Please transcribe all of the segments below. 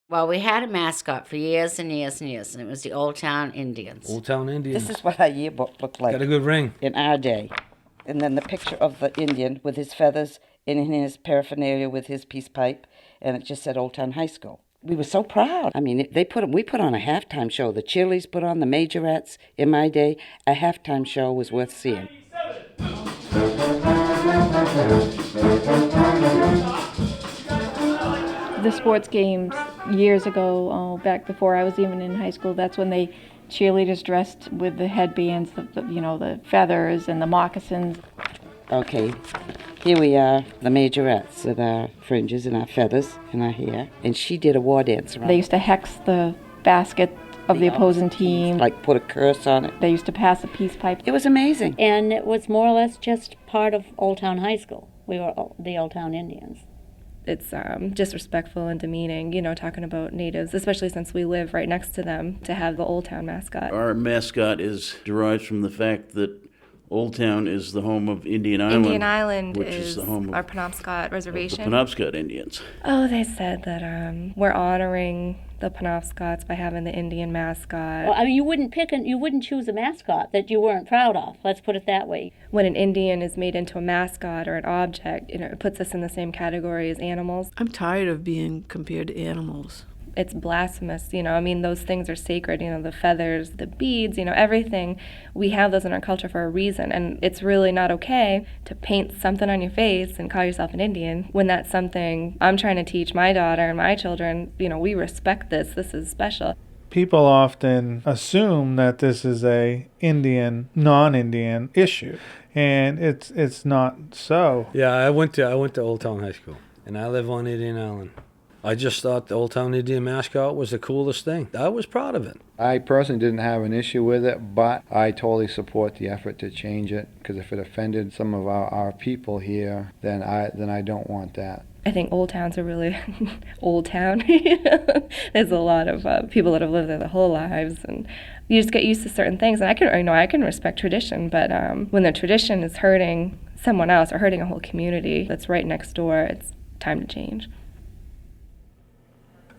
Well, we had a mascot for years and years and years, and it was the Old Town Indians. Old Town Indians. This is what our yearbook looked like Got a good ring. in our day. And then the picture of the Indian with his feathers and in his paraphernalia with his peace pipe, and it just said Old Town High School. We were so proud. I mean, we put on a halftime show. The Chili's put on, the Majorettes. In my day, a halftime show was worth seeing. The sports games years ago, back before I was even in high school, that's when they cheerleaders dressed with the headbands, the feathers and the moccasins. Okay, here we are, the Majorettes with our fringes and our feathers and our hair. And she did a war dance around. They used to hex the basket of the opposing team. Like put a curse on it. They used to pass a peace pipe. It was amazing. And it was more or less just part of Old Town High School. We were the Old Town Indians. It's disrespectful and demeaning, talking about natives, especially since we live right next to them, to have the Old Town mascot. Our mascot is derived from the fact that Old Town is the home of Indian Island. Indian Island which is the home of our Penobscot reservation. The Penobscot Indians. Oh, they said that we're honoring the Penobscots by having the Indian mascot. Well, I mean, you wouldn't choose a mascot that you weren't proud of. Let's put it that way. When an Indian is made into a mascot or an object, it puts us in the same category as animals. I'm tired of being compared to animals. It's blasphemous, those things are sacred, the feathers, the beads, everything. We have those in our culture for a reason, and it's really not okay to paint something on your face and call yourself an Indian when that's something I'm trying to teach my daughter and my children. We respect this is special. People often assume that this is a non-Indian issue, and it's not so. Yeah, I went to Old Town High School, and I live on Indian Island. I just thought the Old Town Indian mascot was the coolest thing. I was proud of it. I personally didn't have an issue with it, but I totally support the effort to change it, because if it offended some of our people here, then I don't want that. I think Old Town's a really old town. There's a lot of people that have lived there their whole lives, and you just get used to certain things. And I can respect tradition, but when the tradition is hurting someone else or hurting a whole community that's right next door, it's time to change.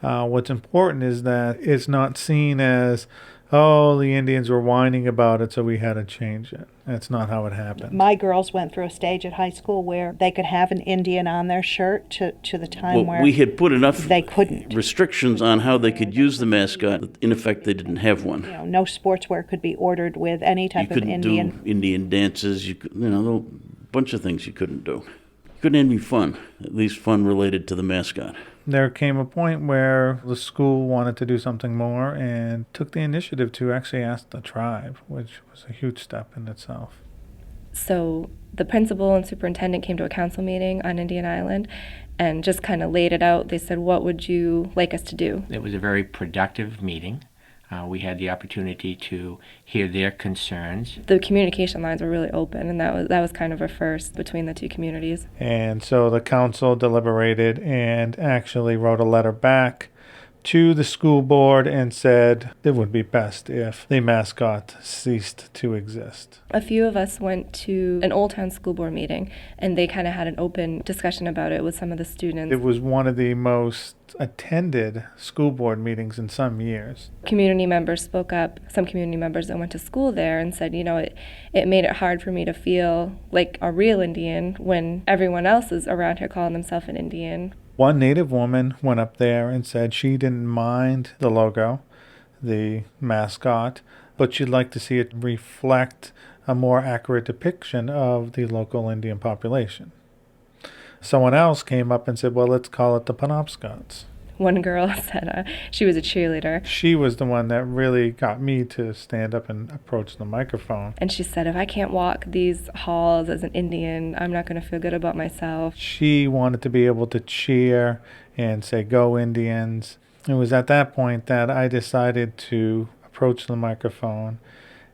What's important is that it's not seen as, the Indians were whining about it, so we had to change it. That's not how it happened. My girls went through a stage at high school where they could have an Indian on their shirt to the time where we had put enough they couldn't. Restrictions on how they could use the mascot. In effect, they didn't have one. No sportswear could be ordered with any type of Indian. You couldn't do Indian dances. A bunch of things you couldn't do. You couldn't have any fun, at least fun related to the mascot. There came a point where the school wanted to do something more and took the initiative to actually ask the tribe, which was a huge step in itself. So the principal and superintendent came to a council meeting on Indian Island and just kind of laid it out. They said, what would you like us to do? It was a very productive meeting. We had the opportunity to hear their concerns. The communication lines were really open, and that was kind of a first between the two communities. And so the council deliberated and actually wrote a letter back to the school board and said it would be best if the mascot ceased to exist. A few of us went to an Old Town school board meeting, and they kind of had an open discussion about it with some of the students. It was one of the most attended school board meetings in some years. Community members spoke up, some community members that went to school there, and said, it made it hard for me to feel like a real Indian when everyone else is around here calling themselves an Indian. One Native woman went up there and said she didn't mind the logo, the mascot, but she'd like to see it reflect a more accurate depiction of the local Indian population. Someone else came up and said, well, let's call it the Penobscots. One girl said she was a cheerleader. She was the one that really got me to stand up and approach the microphone. And she said, if I can't walk these halls as an Indian, I'm not going to feel good about myself. She wanted to be able to cheer and say, go Indians. It was at that point that I decided to approach the microphone.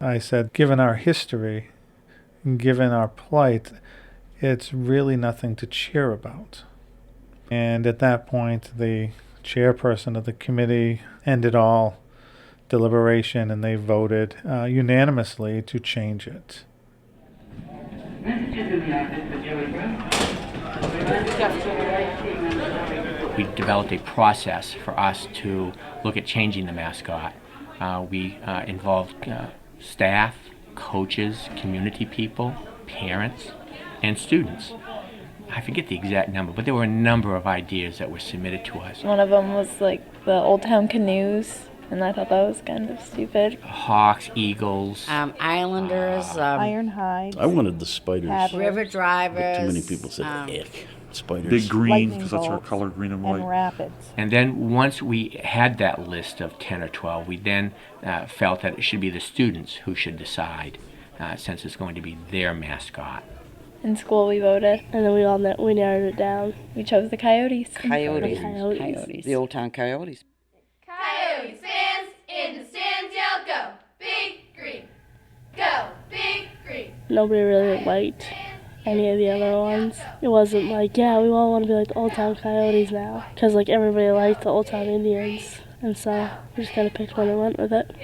I said, given our history, given our plight, it's really nothing to cheer about. And at that point, the chairperson of the committee ended all deliberation, and they voted unanimously to change it. Messages in the office for WRVO. we developed a process for us to look at changing the mascot. We involved staff, coaches, community people, parents, and students. I forget the exact number, but there were a number of ideas that were submitted to us. One of them was like the Old Town canoes, and I thought that was kind of stupid. Hawks, eagles, Islanders, Ironhide. I wanted the spiders. river drivers. But too many people said, ick, spiders. Big green, Lightning because that's our bolts color, green and and white. rapids. And then once we had that list of 10 or 12, we then felt that it should be the students who should decide, since it's going to be their mascot. In school, we voted, And then we narrowed it down. we chose the Coyotes. Coyotes. Coyotes. The Old Town Coyotes. Coyotes fans in the stands yell go, big green. Go, big green. Nobody really liked any of the other ones. It wasn't like, yeah, we all want to be like the Old Town Coyotes now. Because like everybody liked the Old Town Indians. And so we just kind of picked one and went with it.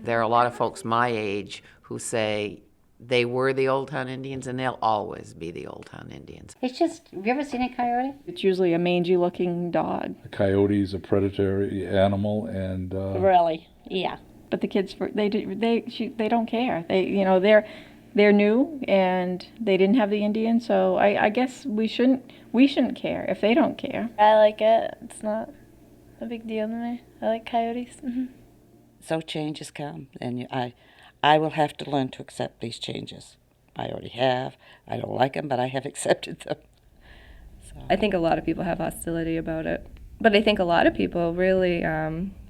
There are a lot of folks my age who say they were the Old Town Indians and they'll always be the Old Town Indians. It's just, have you ever seen a coyote? It's usually a mangy-looking dog. A coyote is a predatory animal, and Really? Yeah. But the kids, they don't care. They're new and they didn't have the Indians, so I guess we shouldn't care if they don't care. I like it. It's not a big deal to me. I like coyotes. Mm-hmm. So changes come, and I will have to learn to accept these changes. I already have. I don't like them, but I have accepted them. So. I think a lot of people have hostility about it. But I think a lot of people really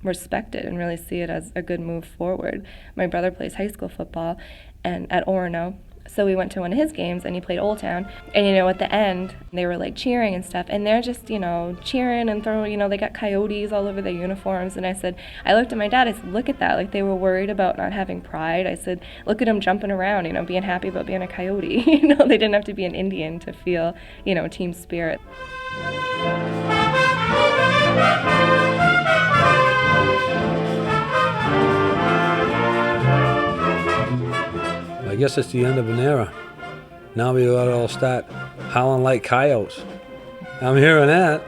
respect it and really see it as a good move forward. My brother plays high school football and at Orono. So we went to one of his games and he played Old Town. And, at the end, they were like cheering and stuff. And they're just, cheering and throwing, they got coyotes all over their uniforms. And I looked at my dad, I said, look at that. Like they were worried about not having pride. I said, look at them jumping around, being happy about being a coyote. They didn't have to be an Indian to feel, team spirit. I guess it's the end of an era. Now we ought to all start howling like coyotes. I'm hearing that.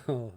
Oh!